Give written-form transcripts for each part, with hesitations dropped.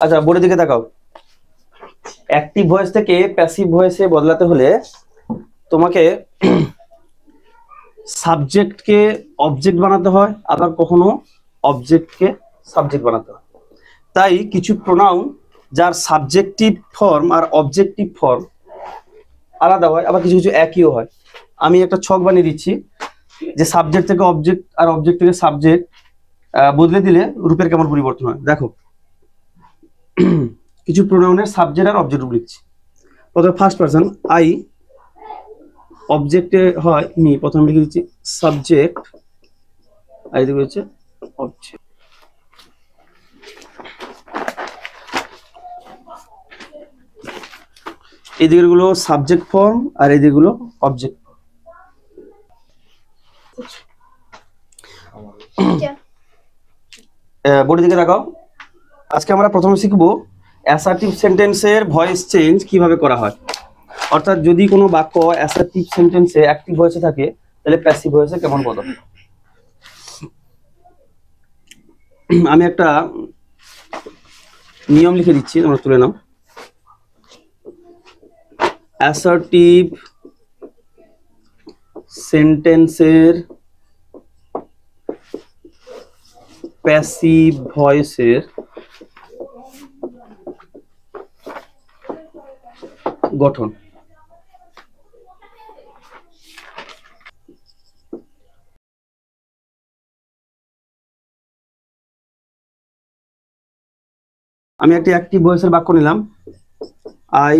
আচ্ছা বোর্ডের দিকে তাকাও। অ্যাক্টিভ ভয়েস থেকে প্যাসিভ ভয়েসে বদলাতে হলে তোমাকে সাবজেক্টকে অবজেক্ট বানাতে হয়, আবার কখনো অবজেক্টকে সাবজেক্ট বানাতে হয়। তাই কিছু প্রোনাউন যার সাবজেক্টিভ ফর্ম আর অবজেক্টিভ ফর্ম আলাদা হয়, আবার কিছু কিছু একইও হয়। আমি একটা ছক বানিয়ে দিচ্ছি যে সাবজেক্ট থেকে অবজেক্ট আর অবজেক্ট থেকে সাবজেক্ট বদলে দিলে রূপের কেমন পরিবর্তন হয় দেখো। কিছু প্রোনাউনের সাবজেক্ট আর অবজেক্ট লিখছি। প্রথমে ফার্স্ট পারসন আই, অবজেক্টে হয় মি, প্রথমে লিখে দিচ্ছি সাবজেক্ট, আর এদিকে হচ্ছে অবজেক্ট। এই দিকের গুলো সাবজেক্ট ফর্ম আর এই দিকগুলো অবজেক্ট ফর্ম। বোর্ডের দিকে তাকাও। আজকে আমরা প্রথমে শিখবো অ্যাসার্টিভ সেন্টেন্সের ভয়েস চেঞ্জ কিভাবে করা হয়। অর্থাৎ যদি কোনো বাক্য অ্যাসার্টিভ সেন্টেন্সে অ্যাক্টিভ ভয়েসে থাকে তাহলে প্যাসিভ ভয়েসে কেমন বদল। আমি একটা নিয়ম লিখে দিচ্ছি, তোমরা তুলে নাও। অ্যাসার্টিভ সেন্টেন্সের প্যাসিভ ভয়েসের গঠন। আমি একটি অ্যাক্টিভ ভয়েসের বাক্য নিলাম, আই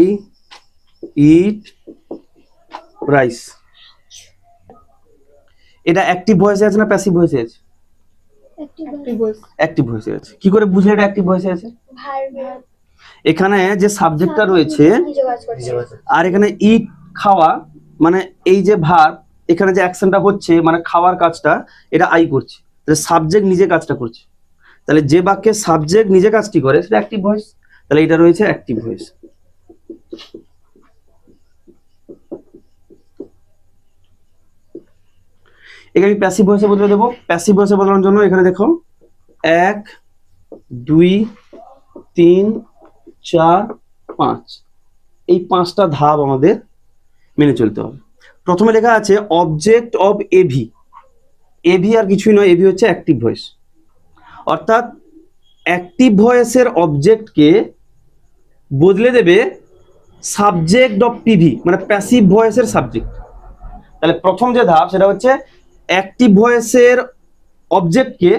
ইট রাইস। এটা অ্যাক্টিভ ভয়েসে আছে না প্যাসিভ ভয়েসে আছে? অ্যাক্টিভ ভয়েসে আছে। কি করে বুঝলে এটা অ্যাক্টিভ ভয়েসে আছে? এখানে যে সাবজেক্টটা রয়েছে আর এখানে ইট খাওয়া, মানে এই যে ভার্ব, এখানে যে অ্যাকশনটা হচ্ছে মানে খাওয়ার কাজটা এটা আই করছে, তাহলে সাবজেক্ট নিজে কাজটা করছে। তাহলে যে বাক্যে সাবজেক্ট নিজে কাজটি করে সেটা অ্যাক্টিভ ভয়েস, তাহলে এটা রয়েছে অ্যাক্টিভ ভয়েস। এখানে আমি প্যাসিভ ভয়েসে বদলে দেবো। প্যাসিভ ভয়েসে বদলানোর জন্য এখানে দেখো 1 2 3 4 5, এই 5টা ধাপ আমাদের মেনে চলতে হবে। প্রথমে লেখা আছে অবজেক্ট অফ এভি। এভি আর কিছুই নয়, এভি হচ্ছে অ্যাক্টিভ ভয়েস। অর্থাৎ অ্যাক্টিভ ভয়েসের অবজেক্টকে বদলে দেবে সাবজেক্ট অফ পিভি, মানে প্যাসিভ ভয়েসের সাবজেক্ট। তাহলে প্রথম যে ধাপ সেটা হচ্ছে অ্যাক্টিভ ভয়েসের অবজেক্টকে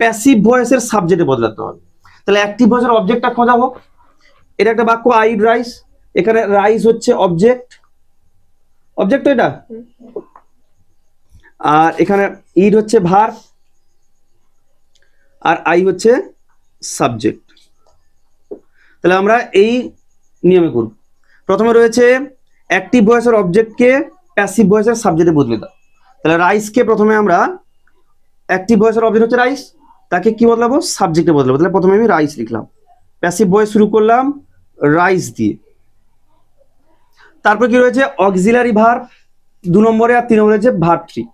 প্যাসিভ ভয়েসের সাবজেক্টে বদলাতে হবে। তাহলে অ্যাক্টিভ ভয়েসের অবজেক্টটা খোঁজা হোক। এটা একটা বাক্য আই ইট রাইস, এখানে রাইস হচ্ছে অবজেক্ট, অবজেক্ট তো এটা, আর এখানে ইট হচ্ছে ভার্ব আর আই হচ্ছে সাবজেক্ট। তাহলে আমরা এই নিয়মে করব। প্রথমে রয়েছে অ্যাক্টিভ ভয়েসের অবজেক্টকে প্যাসিভ ভয়েসের সাবজেক্টে বদলে দাও। তাহলে রাইসকে প্রথমে আমরা, অ্যাক্টিভ ভয়েসের অবজেক্ট হচ্ছে রাইস, তাকে কি বদলাবো? সাবজেক্টে বদলাবো। তাহলে প্রথমে আমি রাইস লিখলাম, প্যাসিভ ভয়েস শুরু করলাম রাইস দিয়ে। তারপর কি রয়েছে অক্সিলারি ভার্ব 2 নম্বরে, আর 3 নম্বরে হচ্ছে ভার্ব 3।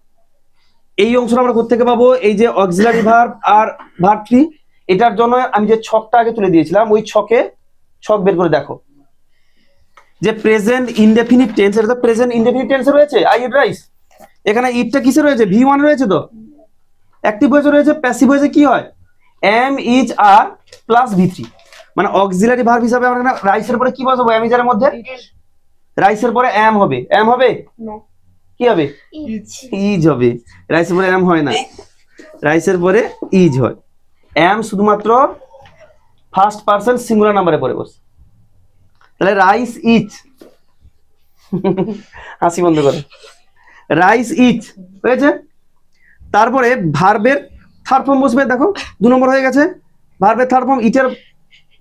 এই অংশটা আমরা কোত্থেকে পাবো? এই যে অক্সিলারি ভার্ব আর ভার্ব 3, এটার জন্য আমি যে ছকটা আগে তুলে দিয়েছিলাম ওই ছকে ছক বের করে দেখো যে প্রেজেন্ট ইনডেফিনিট টেন্স, এটা তো প্রেজেন্ট ইনডেফিনিট টেন্সে রয়েছে আই ইট রাইস। এখানে ইটটা কিসে রয়েছে? V1 রয়েছে। তো অ্যাক্টিভ ভয়েসে রয়েছে। প্যাসিভ ভয়েসে কি হয়? M is are plus V3, মানে অক্সিলারি ভার্ব হিসাবে আমরা রাইসের পরে কি বসাবো? এম ইজ এর মধ্যে রাইসের পরে এম হবে। এম হবে কি হবে? ইজ হবে। রাইসের পরে এম হয় না, রাইসের পরে ইজ হয়। এম শুধুমাত্র ফার্স্ট পারসন সিঙ্গুলার নাম্বারে পরে বসে। তাহলে রাইস ইজ, হাসি বন্ধ করে, রাইস ইজ হয়েছে। তারপরে ভার্বের থার্ড ফর্ম বসবে। দেখো 2 নম্বর হয়ে গেছে। ভার্বের থার্ড ফর্ম ইটের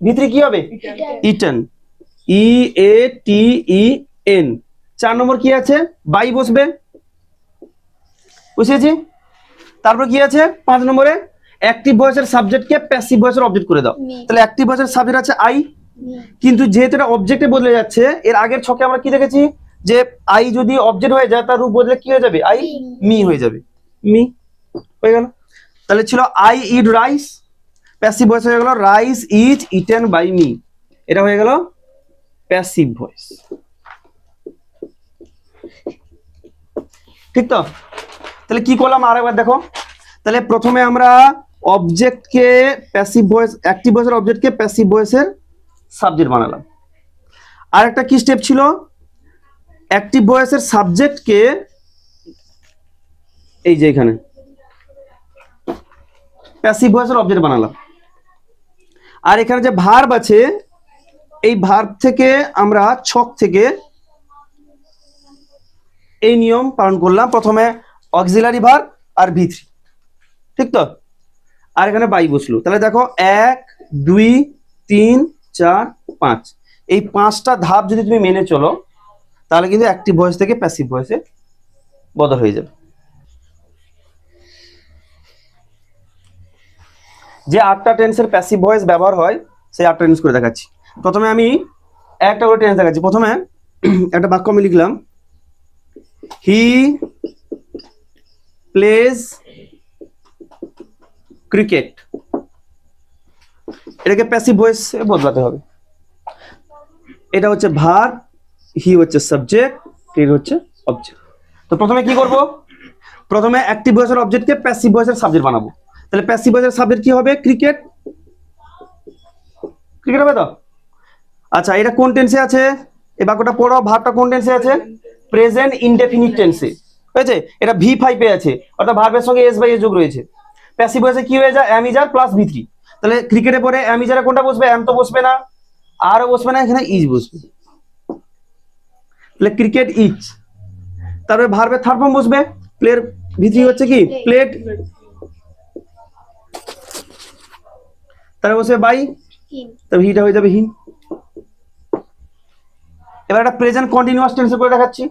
ভিতরে কি হবে? Eaten, EATEN। 4 নম্বর কি আছে? বাই বসবে, বুঝেছি। তারপর কি আছে 5 নম্বরে? অ্যাক্টিভ ভয়েসের সাবজেক্টকে প্যাসিভ ভয়েসের অবজেক্ট করে দাও। তাহলে অ্যাক্টিভ ভয়েসের সাবজেক্ট আছে আই, কিন্তু যেহেতু এটা অবজেক্টে বদলে যাচ্ছে, এর আগের ছকে আমরা কি দেখেছি যে আই যদি অবজেক্ট হয়ে যায় তার রূপ বদলে কি হয়ে যাবে? আই মি হয়ে যাবে, মি হয়ে গেল। তাহলে ছিল I eat rice, passive voice হয়ে গেল rice is eaten by me, এটা হয়ে গেল প্যাসিভ ভয়েস। ঠিক তো? তাহলে কি করলাম আরেকবার দেখো। তাহলে প্রথমে আমরা অবজেক্টকে প্যাসিভ ভয়েস, অ্যাক্টিভ ভয়েসের অবজেক্টকে প্যাসিভ ভয়েসের সাবজেক্ট বানালাম। আর একটা কি স্টেপ ছিল, অ্যাক্টিভ ভয়েসের সাবজেক্টকে এই যে এখানে প্যাসিভ ভয়েসের অবজেক্ট বানালাম। আর এখানে যে ভার্ব আছে এই ভার্ব থেকে আমরা ছক থেকে এই নিয়ম পালন করলাম, প্রথমে অক্সিলারি ভার্ব আর V3, ঠিক তো? আর এখানে বাই বসলো। তাহলে দেখো 1 2 3 4 5, এই 5টা ধাপ যদি তুমি মেনে চলো তাহলে কিন্তু অ্যাক্টিভ ভয়েস থেকে প্যাসিভ ভয়েসে বদল হয়ে যাবে। যে 8টা টেন্সের প্যাসিভ ভয়েস ব্যবহার হয় সেই 8টা টেন্স করে দেখাচ্ছি। প্রথমে আমি একটা করে টেন্স দেখাচ্ছি। প্রথমে একটা বাক্য আমি লিখলাম, হি প্লেজ ক্রিকেট, এটাকে প্যাসিভ ভয়েসে বদলাতে হবে। এটা হচ্ছে ভার্ব, হি হচ্ছে সাবজেক্ট, ক্রিকেট হচ্ছে অবজেক্ট। তো প্রথমে কি করব, প্রথমে অ্যাক্টিভ ভয়েসের অবজেক্টকে প্যাসিভ ভয়েসের সাবজেক্ট বানাবো। তাহলে প্যাসিভ ভয়েসের সাবজেক্ট কি হবে, ক্রিকেট, ক্রিকেট হবে তো? আচ্ছা, এটা কোন টেন্সে আছে, এই বাক্যটা পড়ো, ভার্বটা কোন টেন্সে আছে, প্রেজেন্ট ইনডেফিনিট টেন্সে হয়েছে। এটা V5 এ আছে, অর্থাৎ ভার্বের সঙ্গে এস বাই এস যোগ রয়েছে। প্যাসিভ ভয়েসে কি হয়ে যায়, অ্যাম ইজ আর প্লাস V3। তাহলে ক্রিকেটে পরে অ্যাম ইজ আর কোনটা বসবে, অ্যাম তো বসবে না, আরও বসবে না, এখানে ইজ বসবে। তাহলে ক্রিকেট ইজ, তারপরে ভার্বের থার্ড ফর্ম বসবে, প্লের V3 হচ্ছে কি প্লেড, তারপরে বসবে বাই, তারপরে হিটা হয়ে যাবে হিম। এবার একটা প্রেজেন্ট কন্টিনিউয়াস টেন্সে করে দেখাচ্ছি।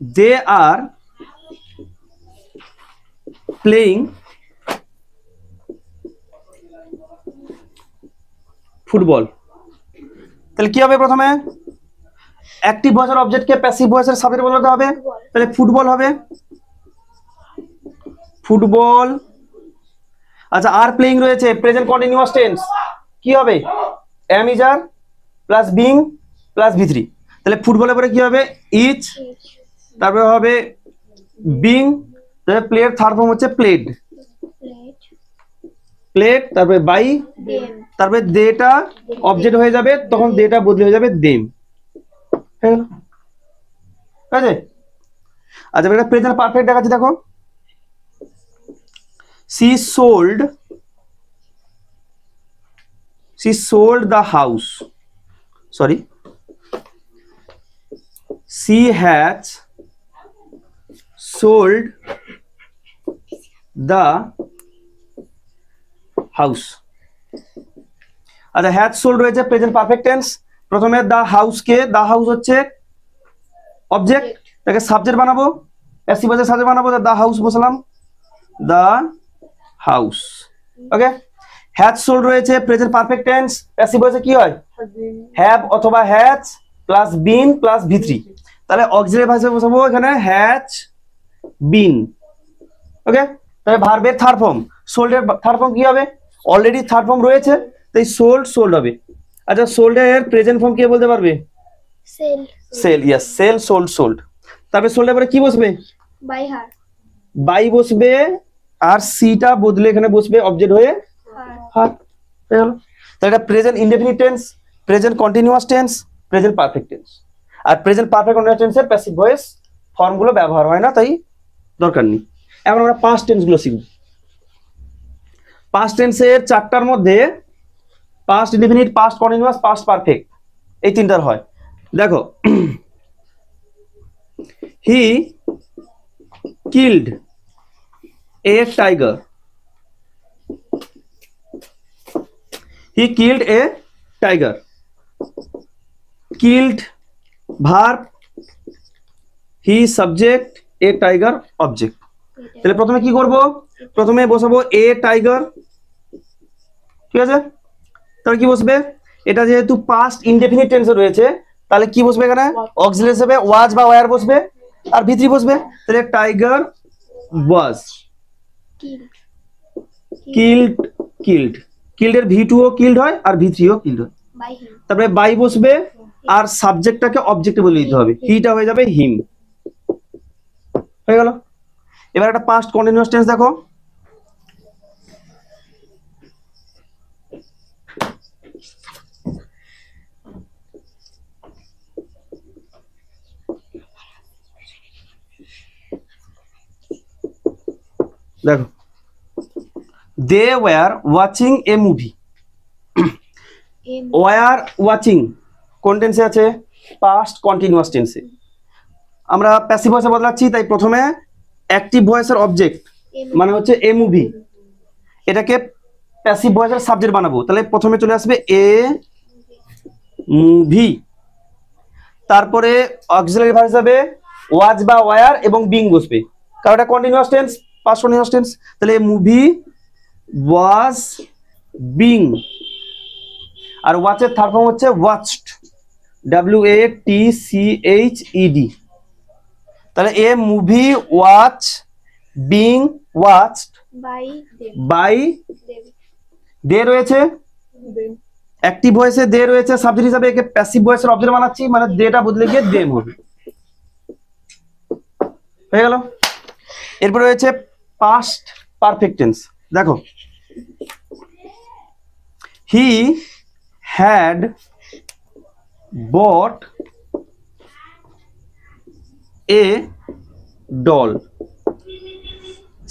দে আর প্লেইং ফুটবল। তাহলে কি হবে, প্রথমে অ্যাক্টিভ ভয়েসের অবজেক্টকে প্যাসিভ ভয়েসের সাবজেক্ট বলাতে হবে। তাহলে ফুটবল হবে, ফুটবল। আচ্ছা, আর প্লেইং রয়েছে, প্রেজেন্ট কন্টিনিউয়াস টেন্স, কি হবে, am is are plus being plus V3। তাহলে ফুটবলের পরে কি হবে, ইজ, তারপরে হবে বিং, তারপরে প্লের থার্ড ফর্ম হচ্ছে প্লেড, প্লেড, তারপরে বাই, তারপরে দেটা অবজেক্ট হয়ে যাবে, তখন দেটা বদলে হয়ে যাবে দেম। ঠিক আছে? আচ্ছা, এটা প্রেজেন্ট পারফেক্ট দেখাচ্ছি, দেখো, she sold the house, sorry, she has sold the house। আচ্ছা, হ্যাজ সোল্ড রয়েছে প্রেজেন্ট পারফেক্ট টেন্স। প্রথমে দা হাউসকে, দা হাউস হচ্ছে অবজেক্ট, তাকে সাবজেক্ট বানাবো, প্যাসিভ ভয়েসের সাবজেক্ট বানাবো, দা হাউস বসালাম, the house. Okay, has sold রয়েছে প্রেজেন্ট পারফেক্ট টেন্স, প্যাসিভ ভয়েসে কি হয়, হ্যাভ অথবা has plus been plus V3। তাহলে অক্সিলারি ভার্বে বসাবো এখানে হ্যাজ বিন। ওকে, তাহলে ভার্বের থার্ড ফর্ম, সোল্ডের থার্ড ফর্ম কি হবে, অলরেডি থার্ড ফর্ম রয়েছে, তাই সোল্ড, সোল্ড হবে। আচ্ছা, সোল্ডের প্রেজেন্ট ফর্ম কে বলতে পারবে, sell, sell, yes, sell, sold, sold. তারপরে সোল্ডের পরে কি বসবে, বাই, হার, বাই বসবে, আর সিটা বদলে এখানে বসবে অবজেক্ট হয়ে হার। তাহলে এটা present indefinite tense, present continuous tense, present perfect tense. আর প্রেজেন্ট পারফেক্ট কন্টিনিউয়াস টেন্সের প্যাসিভ ভয়েস ফর্মগুলো ব্যবহার হয় না, তাই দরকার নেই। এখন আমরা পাস্ট টেন্সগুলো শিখব। পাস্ট টেন্সের 4টার মধ্যে past indefinite, past continuous, past perfect, এই 3টার হয়। দেখো, he killed a tiger, he killed a tiger, killed verb, he subject, a tiger object. তাহলে প্রথমে কি করব, প্রথমে বসাবো এ টাইগার, ঠিক আছে? তাহলে কি বসবে, এটা যেহেতু পাস্ট ইনডেফিনিট টেন্সে রয়েছে, তাহলে কি বসবে এখানে, অক্সিলারি হিসেবে ওয়াজ বা ওয়্যার বসবে, আর V3 বসবে। তাহলে টাইগার ওয়াজ, কিল্ড কিল্ড কিল্ডের ভি2 ও কিল্ড হয় আর ভি3 ও কিল্ড হয়। তারপরে বাই বসবে আর সাবজেক্টটাকে অবজেক্টে বলে দিতে হবে, হিটা হয়ে যাবে হিম। হয়ে গেল। এবার একটা পাস্ট কন্টিনিউয়াস টেন্স দেখো। দেখো, they were watching a movie. Were watching কোন টেন্সে আছে? পাস্ট কন্টিনিউয়াস টেন্সে। আমরা প্যাসিভ ভয়েসে বদলাচ্ছি, তাই প্রথমে অ্যাক্টিভ ভয়েসের অবজেক্ট মানে হচ্ছে এ মুভি, এটাকে প্যাসিভ ভয়েসের সাবজেক্ট বানাবো। তাহলে প্রথমে চলে আসবে এ মুভি, তারপরে অক্সিলারি ভার্ব হিসাবে ওয়াজ বা ওয়ার এবং বিং বসবে, কারণ এটা continuous tense, past continuous tense. তাহলে মুভি ওয়াজ বিং, আর ওয়াচের থার্ড ফর্ম হচ্ছে ওয়াচড, WATCHED। তাহলে a movie watch being watched by they রয়েছে, অ্যাক্টিভ ভয়েসে দে রয়েছে সাবজেক্ট হিসাবে, একে প্যাসিভ ভয়েসের অবজেক্ট বানাচ্ছি, মানে দেটা বদলে গিয়ে দেম হবে। হয়ে গেল। এরপর রয়েছে পাস্ট পারফেক্ট টেন্স। দেখো, he had bot a doll,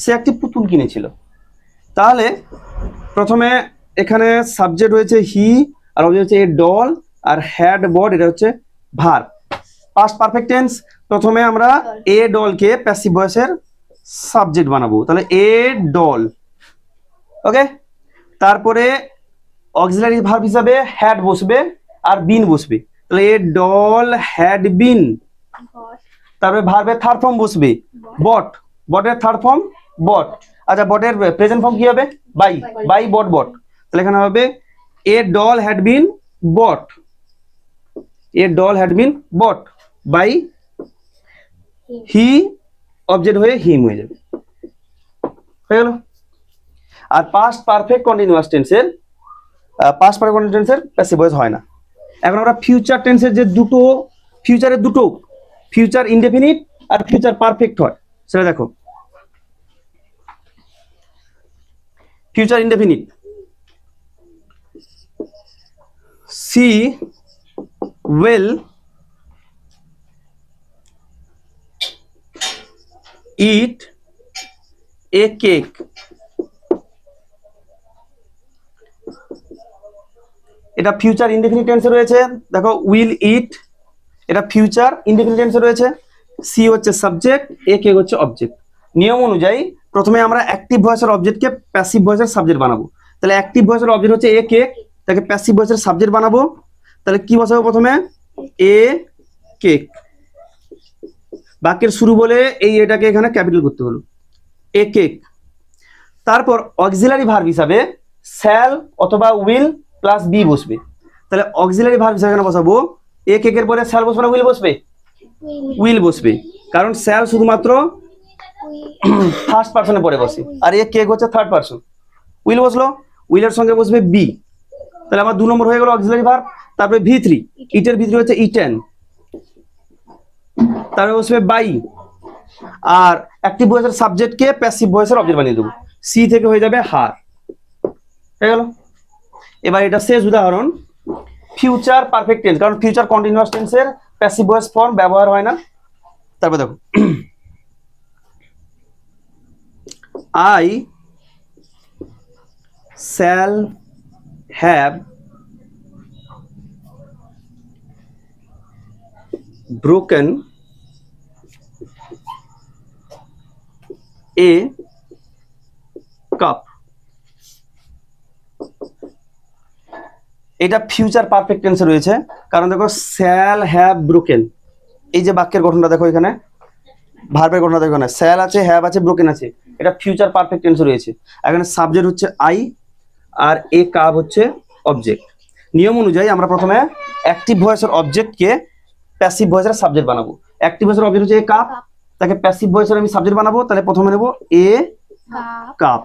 সে একটি পুতুল কিনেছিল। তাহলে প্রথমে এখানে সাবজেক্ট রয়েছে হি, আর অবজেক্ট হচ্ছে এ ডল, আর হ্যাড বট এটা হচ্ছে ভার্ব। পাস্ট পারফেক্ট টেন্স, প্রথমে আমরা এ ডলকে প্যাসিভ ভয়েসের সাবজেক্ট বানাবো, তাহলে এ ডল। ওকে, তারপরে অক্সিলারি ভার্ব হিসাবে হ্যাড বসবে আর বিন বসবে, তাহলে এ ডল হ্যাড বিন। তারপরে ভার্বের থার্ড ফর্ম বসবে বট, বটের থার্ড ফর্ম বট। আচ্ছা, বটের প্রেজেন্ট ফর্ম কি হবে? Buy, buy bought bought. তাহলে এখানে হবে a doll had been bought, a doll had been bought by he, object হয়ে হিম হয়ে যাবে। হয়ে গেল। আর পাস্ট পারফেক্ট কন্টিনিউয়াস টেন্সের প্যাসিভ ভয়েস হয় না। এখন আমরা ফিউচার টেন্সের যে দুটো ফিউচারের দুটো ফিউচার ইনডেফিনিট আর ফিউচার পারফেক্ট হয় সেটা দেখো। Future indefinite, she will eat a cake. এটা ফিউচার ইনডেফিনিট টেন্সে রয়েছে। দেখো, উইল ইট এটা ফিউচার ইনডেফিনিট টেন্সে রয়েছে, সি হচ্ছে সাবজেক্ট, এ কেক হচ্ছে অবজেক্ট। নিয়ম অনুযায়ী প্রথমে আমরা অ্যাক্টিভ ভয়েসের অবজেক্টকে প্যাসিভ ভয়েসের সাবজেক্ট বানাবো। তাহলে অ্যাক্টিভ ভয়েসের অবজেক্ট হচ্ছে এ কেক, তাকে প্যাসিভ ভয়েসের সাবজেক্ট বানাবো। তাহলে কি বসাবো? প্রথমে এ কেক, বাক্যের শুরু বলে এই এটাকে এখানে ক্যাপিটাল করতে হলো, এ কেক। তারপর অক্সিলারি ভার্ব হিসাবে শ্যাল অথবা উইল প্লাস বি বসবে। তাহলে অক্সিলারি ভার্ব হিসাবে এখানে বসাবো এ কেকের পরে শ্যাল বসবে না উইল বসবে? উইল বসবে, কারণ শ্যাল শুধুমাত্র ফার্স্ট পারসনে পরে বসে, আর এ কেক হচ্ছে থার্ড পারসন। উইল বসলো, উইলের সঙ্গে বসবে বি, তাহলে আমার 2 নম্বর হয়ে গেল অক্সিলারি ভার্ব। তারপরে ভি3, ইটের ভি3 হচ্ছে ইটেন, তারপরে বসবে বাই, আর অ্যাক্টিভ ভয়েসের সাবজেক্টকে প্যাসিভ ভয়েসের অবজেক্ট বানিয়ে দেবো, সি থেকে হয়ে যাবে হার। হয়ে গেল। এবার এটা শেষ উদাহরণ, ফিউচার পারফেক্ট টেন্স, কারণ ফিউচার কন্টিনিউয়াস টেন্সের প্যাসিভ ভয়েস ফর্ম ব্যবহার হয় না। তারপর দেখো, I shall have broken A cup. এটা ফিউচার পারফেক্ট টেন্সে রয়েছে, কারণ দেখো শ্যাল হ্যাভ ব্রোকেন, এই যে বাক্যের গঠনটা দেখো, এখানে ভার্বের গঠনটা দেখো, এখানে শ্যাল আছে, হ্যাভ আছে, ব্রোকেন আছে, এটা ফিউচার পারফেক্ট টেন্সে রয়েছে। এখানে সাবজেক্ট হচ্ছে আই আর এ কাপ হচ্ছে অবজেক্ট। নিয়ম অনুযায়ী আমরা প্রথমে অ্যাক্টিভ ভয়েসের অবজেক্টকে প্যাসিভ ভয়েসের সাবজেক্ট বানাবো। অ্যাক্টিভ ভয়েসের অবজেক্ট হচ্ছে এ কাপ, তাকে প্যাসিভ ভয়েসের আমি সাবজেক্ট বানাবো। তাহলে প্রথমে নেব এ কাপ।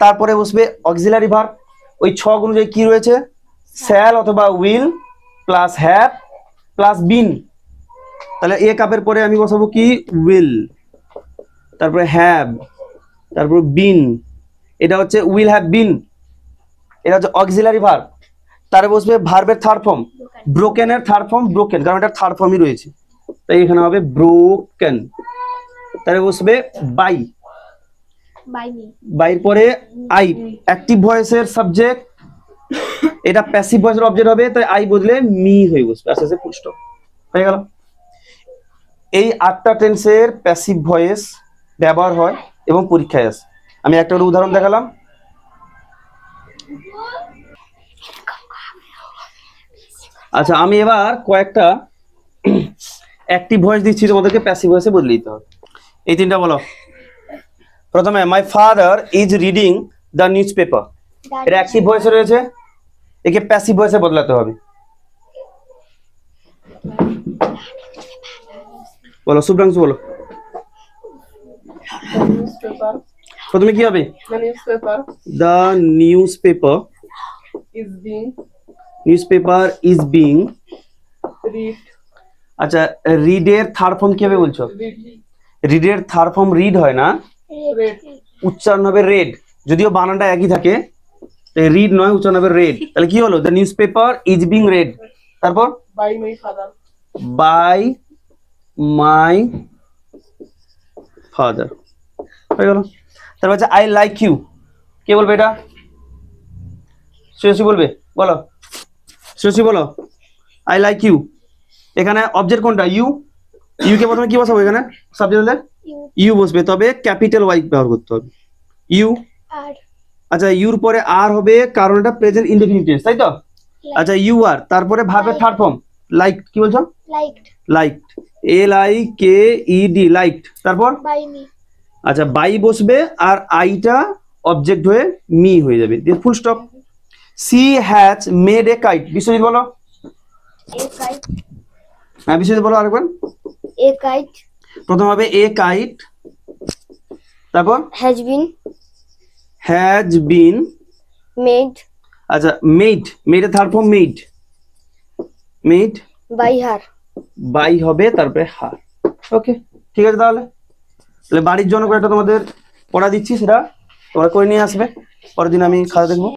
তারপরে বসবে অক্সিলারি ভার্ব, ওই ছক অনুযায়ী কি রয়েছে, শ্যাল অথবা will plus have plus been. তাহলে এ কাপের পরে আমি বসাবো কি, উইল, তারপরে হ্যাভ, তারপর বিন। এটা হচ্ছে উইল হ্যাভ বিন, এটা হচ্ছে অক্সিলারি ভার্ব। তারপরে বসবে ভার্বের থার্ড ফর্ম, ব্রোকেনের থার্ড ফর্ম ব্রোকেন, কারণ এটা থার্ড ফর্মই রয়েছে, তাই এখানে হবে ব্রোকেন। তারপরে বসবে বাই, বাইর পরে আই, অ্যাক্টিভ ভয়েসের সাবজেক্ট, এটা প্যাসিভ ভয়েসের অবজেক্ট হবে, তাই আই বদলে মি হয়ে বসবে, আস্তে আস্তে ফুল স্টপ হয়ে গেল। এই 8টা টেন্সের প্যাসিভ ভয়েস ব্যবহার হয় এবং পরীক্ষায় আসে। আমি একটা করে উদাহরণ দেখালাম। আচ্ছা, আমি এবার কয়েকটা অ্যাক্টিভ ভয়েস দিচ্ছি, তোমাদেরকে প্যাসিভ ভয়েসে বদলে দিতে হবে। এই তিনটা বলো। প্রথমে my father is reading the news paper, এটা অ্যাক্টিভ ভয়েসে রয়েছে, একে প্যাসিভ ভয়েসে বদলাতে হবে। বলো শুভ্রাংশু, বলো। প্রথমে কি হবে, the news paper is being read, আচ্ছা, রিডের থার্ড ফর্ম কি হবে বলছো, রিডের থার্ড ফর্ম রিড হয় না, read, উচ্চারণ হবে রেড, যদিও বানানটা একই থাকে, রিড নয়, উচ্চারণ হবে রেড। তাহলে কি হলো, the news paper is being read. তারপর by my father, by my father হয়ে গেল। তারপর হচ্ছে আই লাইক ইউ, কে বলবে এটা, শ্রেয়সী বলবে, বলো শ্রেয়সী বলো, আই লাইক ইউ। এখানে অবজেক্ট কোনটা, ইউ, ইউ কে প্রথমে কি বসাবো, এখানে সাবজেক্ট হলে ইউ বসবে, তবে ক্যাপিটাল ওয়াই ব্যবহার করতে হবে, ইউ। আচ্ছা, ইউর পরে আর হবে, কারণ এটা প্রেজেন্ট ইনডেফিনিট টেন্স, তাই তো। আচ্ছা, ইউ আর, তারপরে ভার্বের থার্ড ফর্ম লাইক, কি বলছো, liked, L I K E D, liked. তারপর আচ্ছা, বাই বসবে আর আইটা অবজেক্ট হয়ে মি হয়ে যাবে, দিয়ে full stop. She has made a kite, Biswajit বলো, হ্যাঁ বিশ্বজিৎ বলো আরেকবার। প্রথম হবে এ কাইট, তারপর has been has been, made আচ্ছা মেড, মেডের third form made by her. By হবে, তারপরে হার। ওকে, ঠিক আছে, তাহলে বাড়ির জন্য কয়েকটা তোমাদের পড়া দিচ্ছি, সেটা তোমরা করে নিয়ে আসবে, পরের দিন আমি খাতা দেখবো।